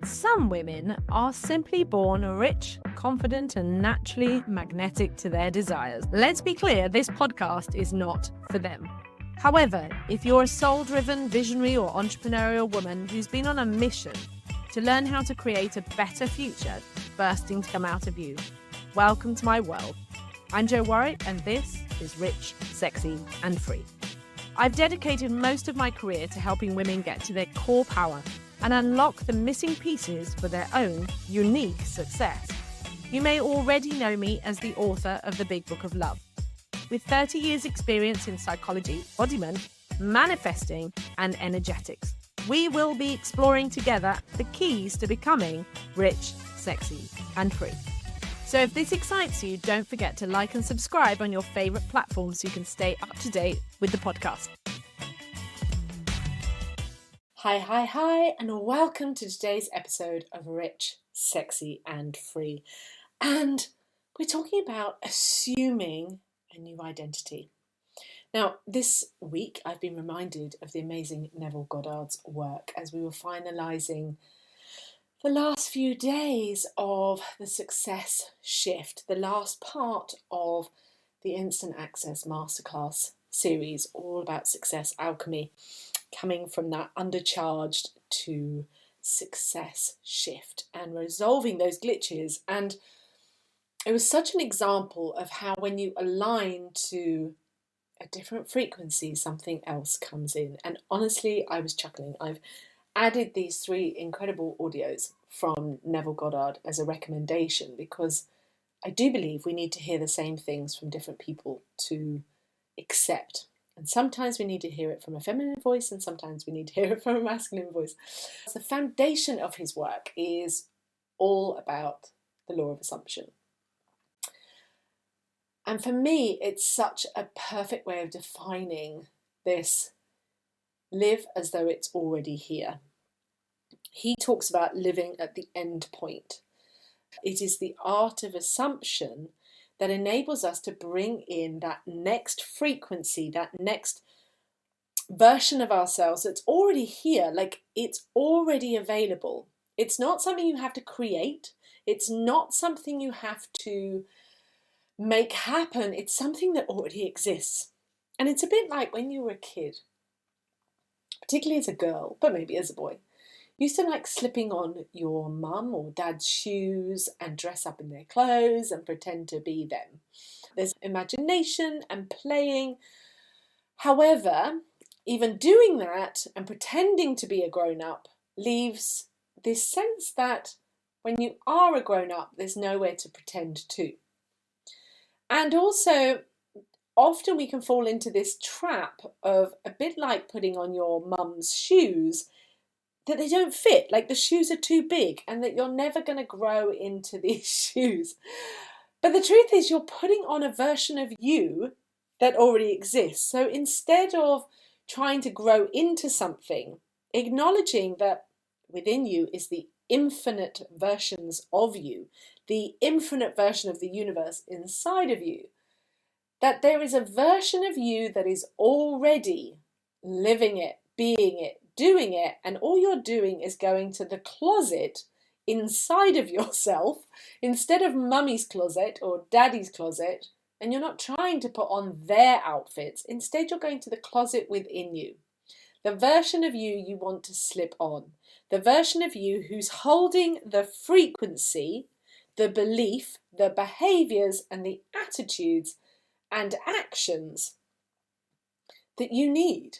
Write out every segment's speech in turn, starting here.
Some women are simply born rich, confident, and naturally magnetic to their desires. Let's be clear, this podcast is not for them. However, if you're a soul-driven, visionary, or entrepreneurial woman who's been on a mission to learn how to create a better future bursting to come out of you, welcome to my world. I'm Jo Warwick, and this is Rich, Sexy, and Free. I've dedicated most of my career to helping women get to their core power and unlock the missing pieces for their own unique success. You may already know me as the author of The Big Book of Love. With 30 years experience in psychology, embodiment, manifesting, and energetics, we will be exploring together the keys to becoming rich, sexy, and free. So if this excites you, don't forget to like and subscribe on your favourite platform so you can stay up to date with the podcast. Hi, and welcome to today's episode of Rich, Sexy, and Free. And we're talking about assuming a new identity. Now, this week I've been reminded of the amazing Neville Goddard's work as we were finalising the last few days of the Success Shift, the last part of the Instant Access Masterclass series, all about success alchemy, coming from that undercharged to success shift and resolving those glitches. And it was such an example of how when you align to a different frequency, something else comes in. And honestly, I was chuckling. I've added these 3 incredible audios from Neville Goddard as a recommendation because I do believe we need to hear the same things from different people to accept. And sometimes we need to hear it from a feminine voice and sometimes we need to hear it from a masculine voice. The foundation of his work is all about the law of assumption. And for me, it's such a perfect way of defining this live as though it's already here. He talks about living at the end point. It is the art of assumption that enables us to bring in that next frequency, that next version of ourselves that's already here, like it's already available. It's not something you have to create. It's not something you have to make happen. It's something that already exists. And it's a bit like when you were a kid, particularly as a girl, but maybe as a boy. You used to like slipping on your mum or dad's shoes and dress up in their clothes and pretend to be them. There's imagination and playing. However, even doing that and pretending to be a grown-up leaves this sense that when you are a grown-up, there's nowhere to pretend to. And also, often we can fall into this trap of a bit like putting on your mum's shoes, that they don't fit, like the shoes are too big and that you're never going to grow into these shoes. But the truth is you're putting on a version of you that already exists. So instead of trying to grow into something, acknowledging that within you is the infinite versions of you, the infinite version of the universe inside of you, that there is a version of you that is already living it, being it, doing it, and all you're doing is going to the closet inside of yourself instead of mummy's closet or daddy's closet, and you're not trying to put on their outfits. Instead, you're going to the closet within you. The version of you want to slip on. The version of you who's holding the frequency, the belief, the behaviours and the attitudes and actions that you need.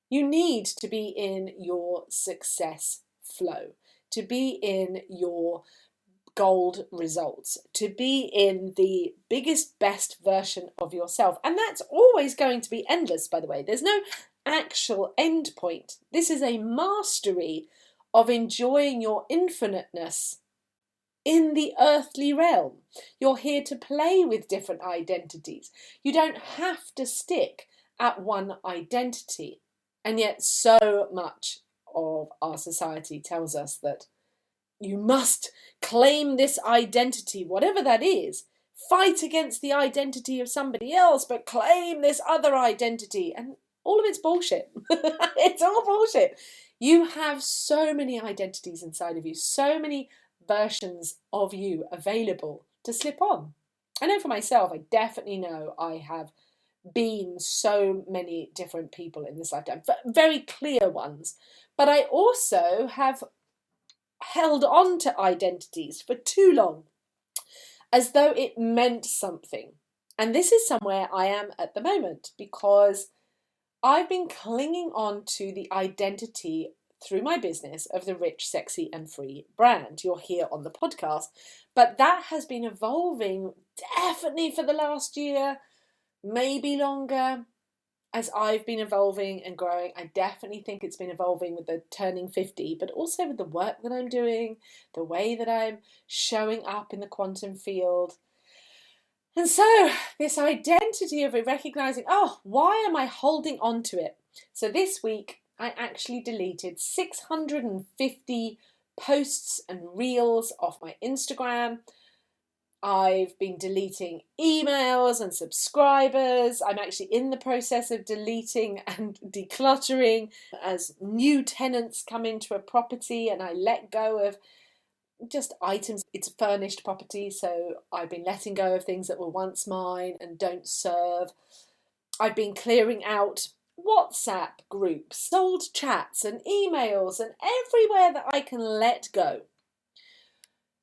You need to be in your success flow, to be in your gold results, to be in the biggest, best version of yourself. And that's always going to be endless, by the way. There's no actual end point. This is a mastery of enjoying your infiniteness in the earthly realm. You're here to play with different identities. You don't have to stick at one identity. And yet so much of our society tells us that you must claim this identity, whatever that is. Fight against the identity of somebody else, but claim this other identity. And all of it's bullshit. It's all bullshit. You have so many identities inside of you, so many versions of you available to slip on. I know for myself, I definitely know I have been so many different people in this lifetime, very clear ones. But I also have held on to identities for too long, as though it meant something. And this is somewhere I am at the moment, because I've been clinging on to the identity through my business of the rich, sexy, and free brand. You're here on the podcast, but that has been evolving definitely for the last year, maybe longer, as I've been evolving and growing. I definitely think it's been evolving with the turning 50, but also with the work that I'm doing, the way that I'm showing up in the quantum field. And so this identity of recognizing, oh, why am I holding on to it? So this week I actually deleted 650 posts and reels off my Instagram. I've been deleting emails and subscribers. I'm actually in the process of deleting and decluttering as new tenants come into a property, and I let go of just items. It's a furnished property, so I've been letting go of things that were once mine and don't serve. I've been clearing out WhatsApp groups, old chats and emails, and everywhere that I can let go,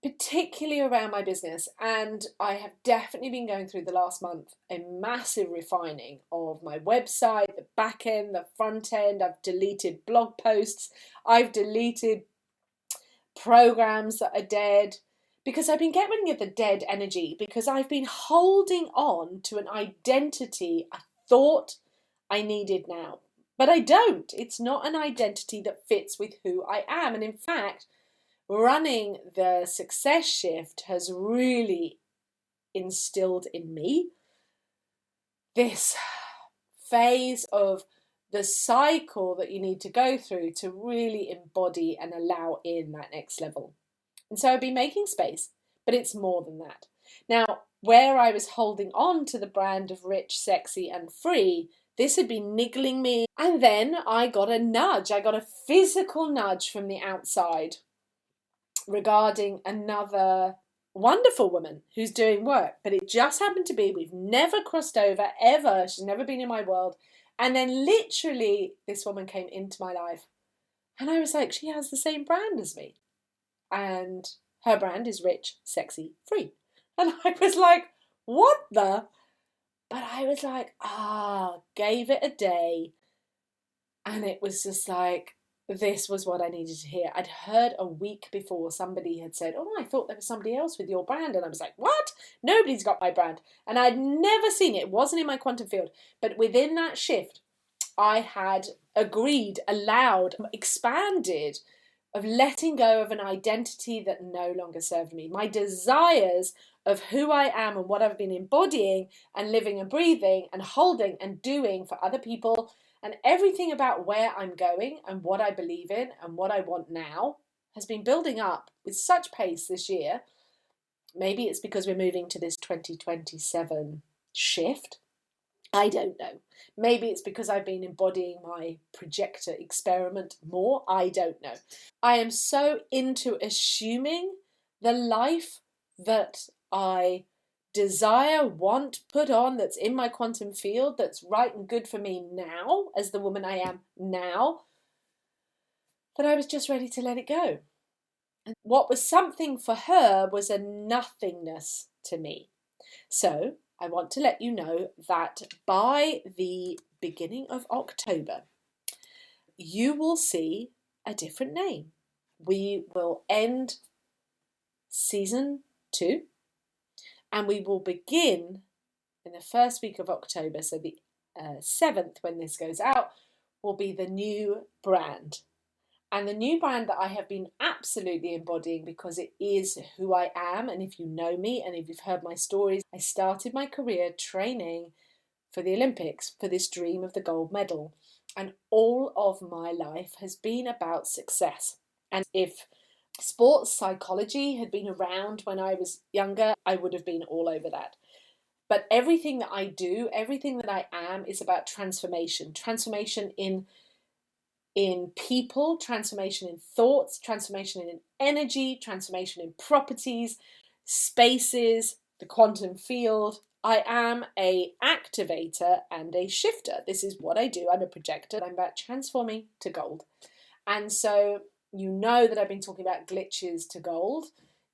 particularly around my business. And I have definitely been going through the last month a massive refining of my website, the back end, the front end. I've deleted blog posts, I've deleted programs that are dead, because I've been getting rid of the dead energy, because I've been holding on to an identity I thought I needed now, but I don't. It's not an identity that fits with who I am. And in fact, running the success shift has really instilled in me this phase of the cycle that you need to go through to really embody and allow in that next level. And so I've been making space, but it's more than that. Now, where I was holding on to the brand of rich, sexy, and free, this had been niggling me. And then I got a nudge. I got a physical nudge from the outside regarding another wonderful woman who's doing work. But it just happened to be, we've never crossed over ever. She's never been in my world. And then literally this woman came into my life, and I was like, she has the same brand as me. And her brand is rich, sexy, free. And I was like, what the? But I was like, gave it a day. And it was just like, this was what I needed to hear. I'd heard a week before somebody had said, oh, I thought there was somebody else with your brand. And I was like, what? Nobody's got my brand. And I'd never seen it. It wasn't in my quantum field. But within that shift, I had agreed, allowed, expanded of letting go of an identity that no longer served me. My desires of who I am and what I've been embodying and living and breathing and holding and doing for other people, and everything about where I'm going and what I believe in and what I want now has been building up with such pace this year. Maybe it's because we're moving to this 2027 shift. I don't know. Maybe it's because I've been embodying my projector experiment more. I don't know. I am so into assuming the life that I desire, want, put on, that's in my quantum field, that's right and good for me now, as the woman I am now, that I was just ready to let it go. And what was something for her was a nothingness to me. So I want to let you know that by the beginning of October, you will see a different name. We will end season 2, and we will begin in the first week of October. So the 7th, when this goes out, will be the new brand. And the new brand that I have been absolutely embodying, because it is who I am. And if you know me and if you've heard my stories, I started my career training for the Olympics, for this dream of the gold medal. And all of my life has been about success. And if sports psychology had been around when I was younger, I would have been all over that. But everything that I do, everything that I am, is about transformation. Transformation in in people, transformation in thoughts, transformation in energy, transformation in properties, spaces, the quantum field. I am a activator and a shifter. This is what I do. I'm a projector. I'm about transforming to gold. And so you know that I've been talking about glitches to gold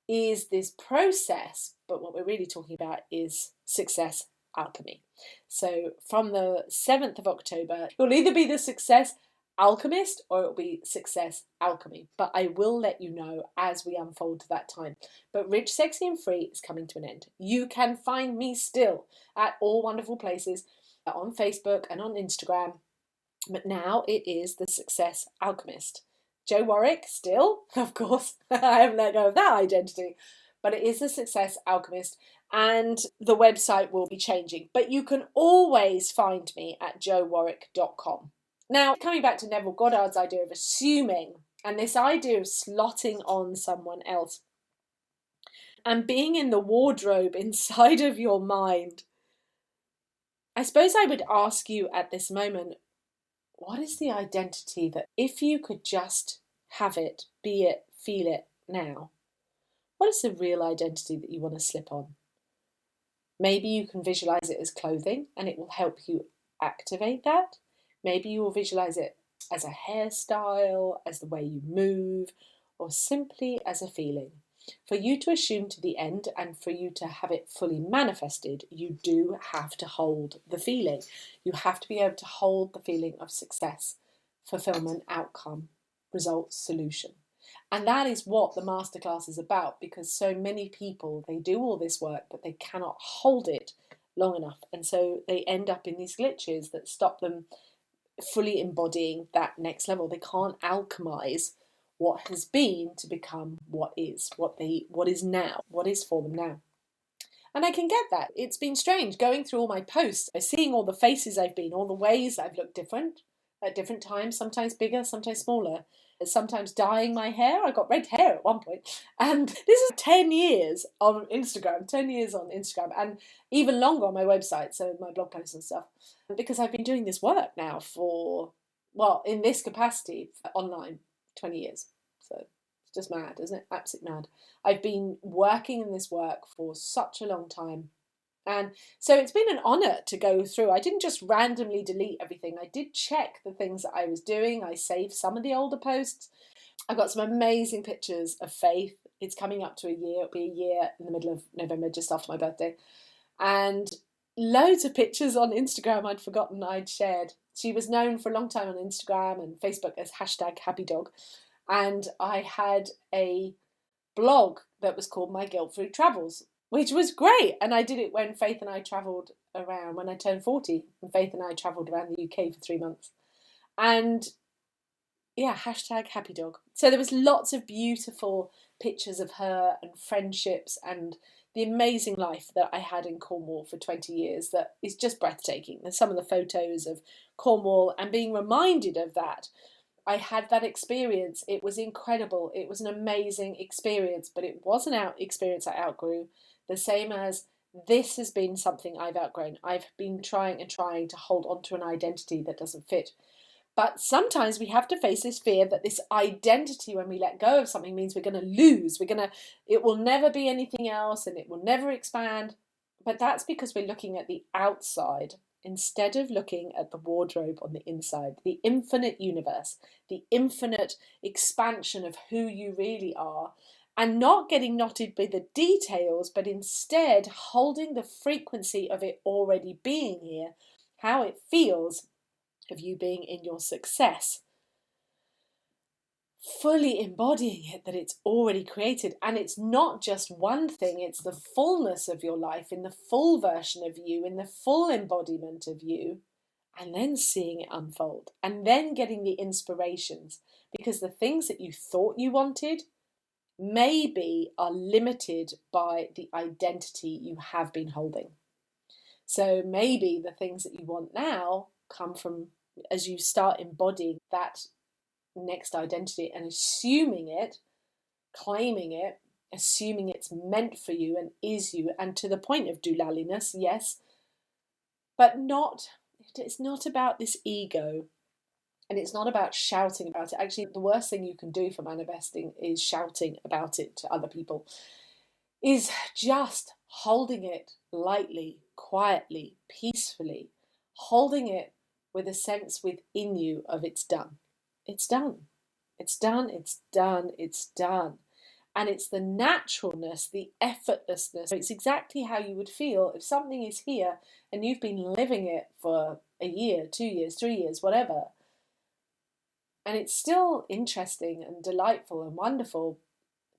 is this process, but what we're really talking about is success alchemy. So from the 7th of October, you'll either be the success alchemist or it'll be success alchemy. But I will let you know as we unfold to that time. But Rich, Sexy and Free is coming to an end. You can find me still at all wonderful places on Facebook and on Instagram. But now it is the Success Alchemist. Joe Warwick, still, of course. I haven't let go of that identity. But it is the Success Alchemist. And the website will be changing. But you can always find me at joewarwick.com. Now, coming back to Neville Goddard's idea of assuming, and this idea of slotting on someone else, and being in the wardrobe inside of your mind, I suppose I would ask you at this moment, what is the identity that if you could just have it, be it, feel it now, what is the real identity that you want to slip on? Maybe you can visualize it as clothing and it will help you activate that. Maybe you will visualize it as a hairstyle, as the way you move, or simply as a feeling. For you to assume to the end and for you to have it fully manifested, you do have to hold the feeling. You have to be able to hold the feeling of success, fulfillment, outcome, results, solution. And that is what the masterclass is about, because so many people, they do all this work, but they cannot hold it long enough. And so they end up in these glitches that stop them fully embodying that next level. They can't alchemize what has been to become what is now, what is for them now. And I can get that. It's been strange going through all my posts, seeing all the faces I've been, all the ways I've looked different at different times, sometimes bigger, sometimes smaller, sometimes dyeing my hair. I got red hair at one point. And this is 10 years on Instagram, and even longer on my website, so my blog posts and stuff, because I've been doing this work now for, well, in this capacity, online, 20 years. So it's just mad, isn't it? Absolutely mad. I've been working in this work for such a long time. And so it's been an honour to go through. I didn't just randomly delete everything. I did check the things that I was doing. I saved some of the older posts. I got some amazing pictures of Faith. It's coming up to a year. It'll be a year in the middle of November, just after my birthday. And loads of pictures on Instagram I'd forgotten I'd shared. She was known for a long time on Instagram and Facebook as #happydog. And I had a blog that was called My Guilt-Free Travels, which was great. And I did it when Faith and I travelled around, when I turned 40, and Faith and I travelled around the UK for 3 months. And yeah, #happydog. So there was lots of beautiful pictures of her and friendships and the amazing life that I had in Cornwall for 20 years that is just breathtaking. There's some of the photos of Cornwall and being reminded of that. I had that experience. It was incredible. It was an amazing experience, but it was an experience I outgrew. The same as this has been something I've outgrown. I've been trying to hold on to an identity that doesn't fit. But sometimes we have to face this fear that this identity, when we let go of something, means we're going to lose. It will never be anything else and it will never expand. But that's because we're looking at the outside instead of looking at the wardrobe on the inside, the infinite universe, the infinite expansion of who you really are, and not getting knotted by the details, but instead holding the frequency of it already being here, how it feels of you being in your success, fully embodying it, that it's already created. And it's not just one thing, it's the fullness of your life, in the full version of you, in the full embodiment of you, and then seeing it unfold, and then getting the inspirations, because the things that you thought you wanted maybe are limited by the identity you have been holding. So maybe the things that you want now come from, as you start embodying that next identity and assuming it, claiming it, assuming it's meant for you and is you, and to the point of doulaliness, yes, but it's not about this ego And it's not about shouting about it. Actually, the worst thing you can do for manifesting is shouting about it to other people. Is just holding it lightly, quietly, peacefully, holding it with a sense within you of it's done. It's done. It's done. It's done. It's done. And it's the naturalness, the effortlessness. It's exactly how you would feel if something is here and you've been living it for a year, 2 years, 3 years, whatever. And it's still interesting and delightful and wonderful,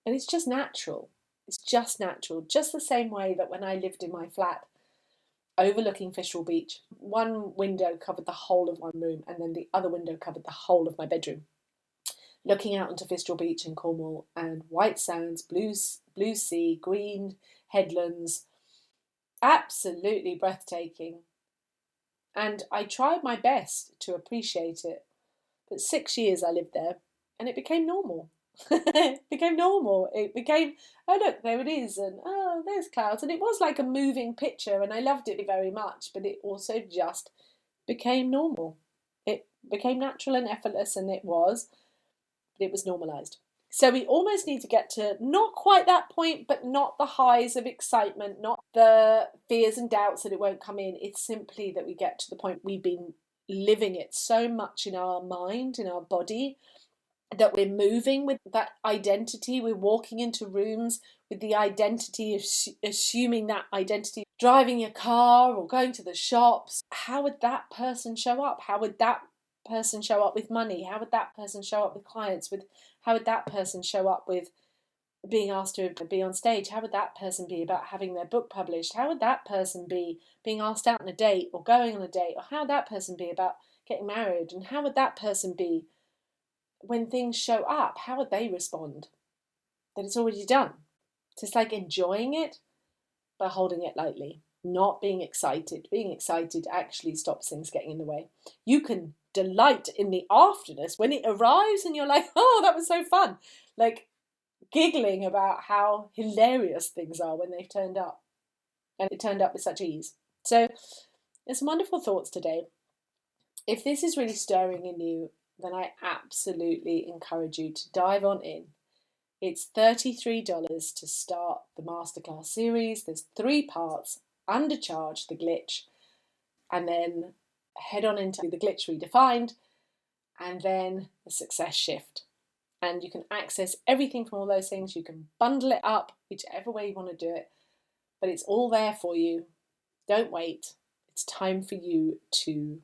but it's just natural. It's just natural. Just the same way that when I lived in my flat overlooking Fistral Beach, one window covered the whole of one room and then the other window covered the whole of my bedroom. Looking out onto Fistral Beach in Cornwall and white sands, blue sea, green headlands, absolutely breathtaking. And I tried my best to appreciate it. But 6 years I lived there and it became normal. It became normal. It became, oh look, there it is, and oh, there's clouds. And it was like a moving picture and I loved it very much, but it also just became normal. It became natural and effortless, and it was normalised. So we almost need to get to not quite that point, but not the highs of excitement, not the fears and doubts that it won't come in. It's simply that we get to the point we've been living it so much in our mind, in our body, that we're moving with that identity. We're walking into rooms with the identity of assuming that identity, driving your car or going to the shops. How would that person show up? How would that person show up with money? How would that person show up with clients? How would that person show up with being asked to be on stage? How would that person be about having their book published? How would that person be being asked out on a date or going on a date? Or how would that person be about getting married? And how would that person be when things show up? How would they respond? That it's already done. Just like enjoying it, but holding it lightly, not being excited. Being excited actually stops things getting in the way. You can delight in the afterness when it arrives and you're like, oh, that was so fun. Like giggling about how hilarious things are when they've turned up. And it turned up with such ease. So there's some wonderful thoughts today. If this is really stirring in you, then I absolutely encourage you to dive on in. It's $33 to start the masterclass series. There's 3 parts: Undercharge, the glitch, and then head on into the glitch redefined, and then the success shift. And you can access everything from all those things. You can bundle it up, whichever way you want to do it, but it's all there for you. Don't wait. It's time for you to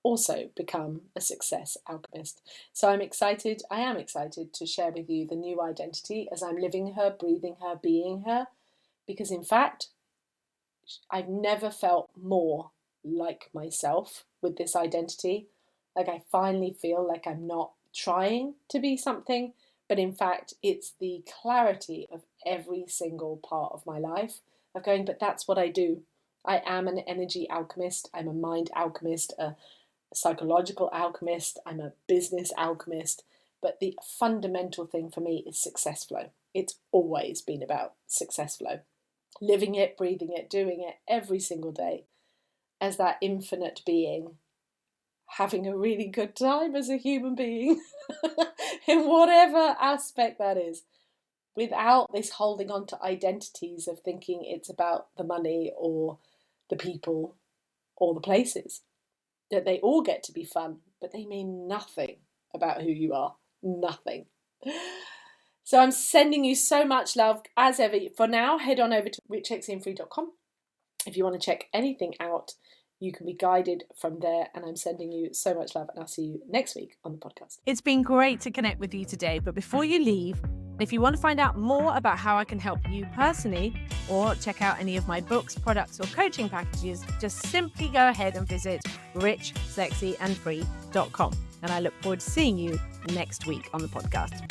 also become a success alchemist. So I am excited to share with you the new identity as I'm living her, breathing her, being her, because in fact, I've never felt more like myself with this identity. Like I finally feel like I'm not trying to be something, but in fact, it's the clarity of every single part of my life of going, but that's what I do. I am an energy alchemist. I'm a mind alchemist, a psychological alchemist. I'm a business alchemist. But the fundamental thing for me is success flow. It's always been about success flow. Living it, breathing it, doing it every single day as that infinite being, having a really good time as a human being in whatever aspect that is, without this holding on to identities of thinking it's about the money or the people or the places. That they all get to be fun, but they mean nothing about who you are. Nothing. So I'm sending you so much love as ever. For now, head on over to richsexyandfree.com. If you want to check anything out, you can be guided from there. And I'm sending you so much love, and I'll see you next week on the podcast. It's been great to connect with you today. But before you leave, if you want to find out more about how I can help you personally, or check out any of my books, products, or coaching packages, just simply go ahead and visit richsexyandfree.com. And I look forward to seeing you next week on the podcast.